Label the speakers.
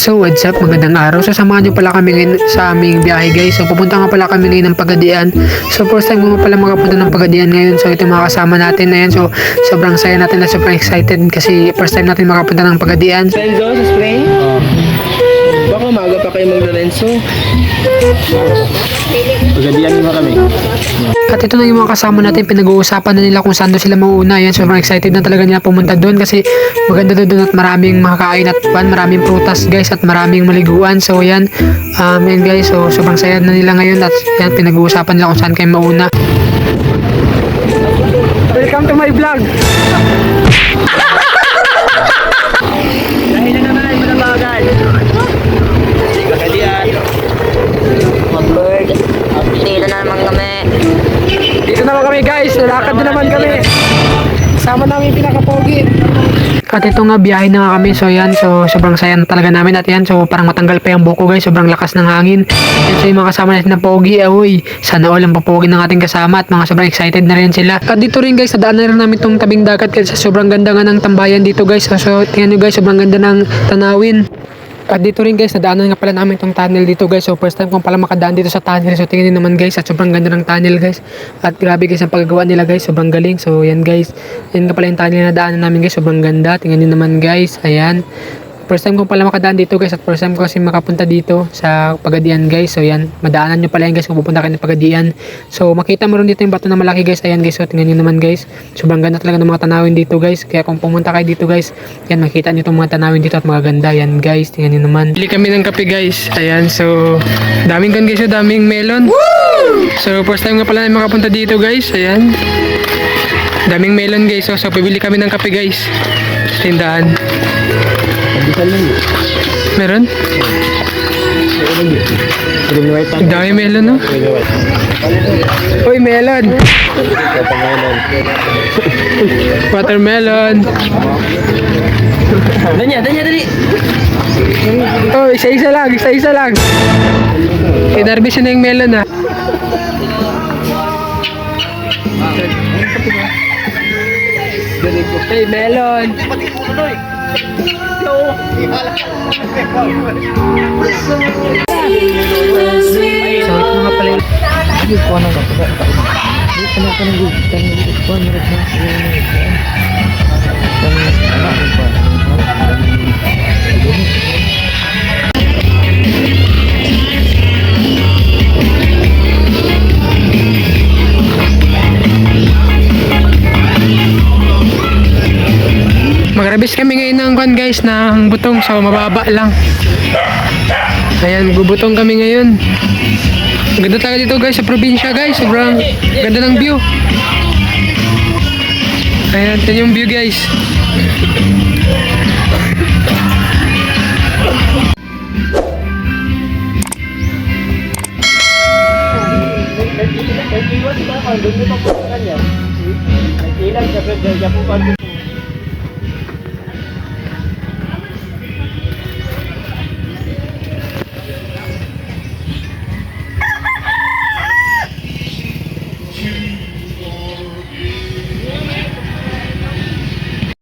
Speaker 1: So what's up, magandang araw. So samahan nyo pala kami ngayon sa aming biyahe guys. So pupunta nga pala kami ngayon ng Pagadian. So first time ko nga pala makapunta ng Pagadian ngayon. So ito mga kasama natin na yan. So sobrang saya natin na sobrang excited kasi first time natin makapunta ng Pagadian.
Speaker 2: Renzo, sa spring? Baka umaga pa kayo magre-Renzo. Pagadian mo kami.
Speaker 1: At ito na yung mga kasama natin, pinag-uusapan na nila kung saan doon sila mauuna. Yan, sobrang excited na talaga nila pumunta doon kasi maganda doon at maraming makakain at maraming prutas guys at maraming maliguan. So yan, yan guys, so sobrang saya na nila ngayon at yan, pinag-uusapan nila kung saan kayo mauna. Welcome to my vlog!
Speaker 2: Dahil na naman, malabagan. Pagadian.
Speaker 3: Bird. Dito na naman kami.
Speaker 1: Dito naman kami guys, lalakad na naman kami. Sama namin yung pinaka-pogi. At ito nga, biyahe na nga kami. So yan, so sobrang saya na talaga namin. At yan, so parang matanggal pa yung buko guys. Sobrang lakas ng hangin. Yan, so yung mga kasama natin na pogi. Uy, sana all ang papogi ng ating kasama. At mga sobrang excited na rin sila. At dito rin guys, nadaan na rin namin itong tabing dagat. Kasi sobrang ganda nga ng tambayan dito guys. So tingnan nyo guys, sobrang ganda ng tanawin. At dito rin guys, nadaanan nga pala namin itong tunnel dito guys. So first time kong pala makadaan dito sa tunnel. So tingnan nyo naman guys, at sobrang ganda ng tunnel guys. At grabe guys ang paggagawa nila guys, sobrang galing. So yan guys, yan nga pala yung tunnel na nadaanan namin guys, sobrang ganda. Tingnan nyo naman guys, ayan. First time kong pala makadaan dito guys, at first time ko kasi makapunta dito sa Pagadian guys. So yan, madaanan nyo pala yan guys kung pupunta kayo ng Pagadian. So makita mo rin dito yung bato na malaki guys. Ayan guys, so tingnan nyo naman guys, sobrang ganda talaga ng mga tanawin dito guys. Kaya kung pumunta kayo dito guys, yan, makita nyo itong mga tanawin dito at mga ganda. Yan guys, tingnan nyo naman. Bili kami ng kape guys. Ayan, so daming kan guys, so daming melon. Woo! So first time nga pala na makapunta dito guys. Ayan, daming melon guys. So pibili kami ng kape guys, tindahan. Meron? Ang dami melon, no? Uy, melon! Watermelon!
Speaker 2: Dali.
Speaker 1: Oh, isa-isa lang! Inarbis na yung melon, ha? Hey, melon! So ito nga pala yung magrabis kami ngayon ng kwan guys, ng butong, so mababa lang. Ayan, magbubutong kami ngayon. Ganda talaga dito guys sa probinsya guys, sobrang ganda ng view. Ayan, ito yung view guys.
Speaker 2: Nag-iwan ba? Doon mo pa po sa kanya. Nag-ilan,